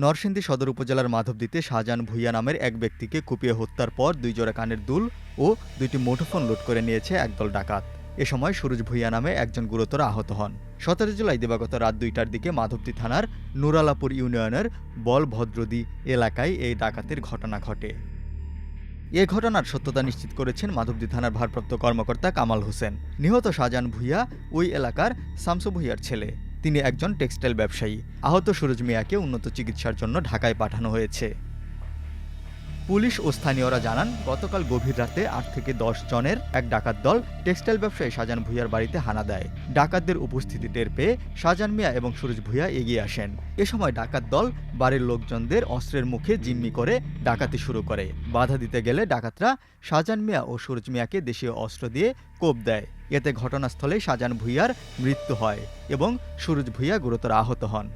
নরসিংদী সদর উপজেলার মাধবদীতে শাহজাহান ভূঁইয়া নামের এক ব্যক্তিকে কুপিয়ে হত্যার পর ২ জোড়া কানের দুল ও ২টি মুঠোফোন লুট করে নিয়েছে একদল ডাকাত। এ সময় সুরজ ভূঁইয়া নামে একজন গুরুতর আহত হন। ১৭ জুলাই দিবাগত রাত ২টার দিকে মাধবদী থানার নুরালাপুর ইউনিয়নের বলভদ্রদী এলাকায় এই ডাকাতির ঘটনা ঘটে। এ ঘটনার সত্যতা নিশ্চিত করেছেন মাধবদী থানার ভারপ্রাপ্ত কর্মকর্তা কামাল হোসেন। নিহত শাহজাহান ভূঁইয়া ওই এলাকার শামসু ভূঁইয়ার ছেলে। তিনি একজন টেক্সটাইল ব্যবসায়ী। আহত সুরজ মিয়াকে উন্নত চিকিৎসার জন্য ঢাকায় পাঠানো হয়েছে। পুলিশ ও স্থানীয়রা জানান, গতকাল গভীর রাতে ৮ থেকে ১০ জনের এক ডাকাত দল টেক্সটাইল ব্যবসায়ী শাহজাহান ভূঁইয়ার বাড়িতে হানা দেয়। ডাকাতদের উপস্থিতি টের পেয়ে শাহজাহান মিয়া এবং সুরজ ভূঁইয়া এগিয়ে আসেন। এ সময় ডাকাত দল বাড়ির লোকজনদের অস্ত্রের মুখে জিম্মি করে ডাকাতি শুরু করে। বাধা দিতে গেলে ডাকাতরা শাহজাহান মিয়া ও সুরজ মিয়াকে দেশীয় অস্ত্র দিয়ে কোপ দেয়। এতে ঘটনাস্থলে শাহজাহান ভূঁইয়ার মৃত্যু হয় এবং সুরজ ভূঁইয়া গুরুতর আহত হন।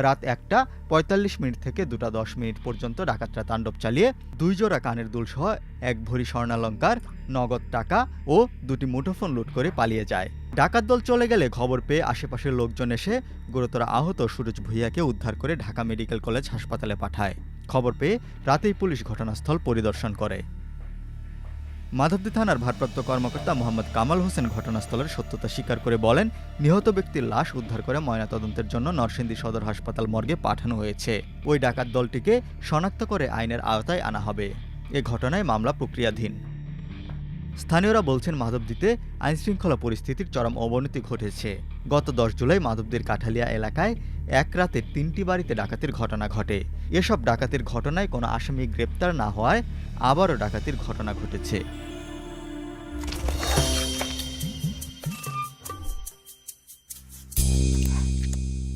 রাত ১টা ৪৫ মিনিট থেকে ২টা ১০ মিনিট পর্যন্ত ডাকাতরা তাণ্ডব চালিয়ে ২ জোড়া কানের দুলসহ ১ ভরি স্বর্ণালংকার, নগদ টাকা ও ২টি মুঠোফোন লুট করে পালিয়ে যায়। ডাকাত দল চলে গেলে খবর পেয়ে আশেপাশের লোকজন এসে গুরুতর আহত সুরজ ভূঁইয়াকে উদ্ধার করে ঢাকা মেডিকেল কলেজ হাসপাতালে পাঠায়। খবর পেয়ে রাতেই পুলিশ ঘটনাস্থল পরিদর্শন করে। মাধবদী থানার ভারপ্রাপ্ত কর্মকর্তা মোহাম্মদ কামাল হোসেন ঘটনাস্থলের সত্যতা স্বীকার করে বলেন, নিহত ব্যক্তির লাশ উদ্ধার করে ময়নাতদন্তের জন্য নরসিংদী সদর হাসপাতাল মর্গে পাঠানো হয়েছে। ওই ডাকাত দলটিকে শনাক্ত করে আইনের আওতায় আনা হবে। এ ঘটনায় মামলা প্রক্রিয়াধীন। স্থানীয়রা বলছেন, মাধবদীতে আইনশৃঙ্খলা পরিস্থিতির চরম অবনতি ঘটেছে। গত ১০ জুলাই মাধবদীর কাঠালিয়া এলাকায় এক রাতে ৩টি বাড়িতে ডাকাতির ঘটনা ঘটে। এসব ডাকাতির ঘটনায় কোনো আসামি গ্রেপ্তার না হওয়ায় আবারও ডাকাতির ঘটনা ঘটেছে।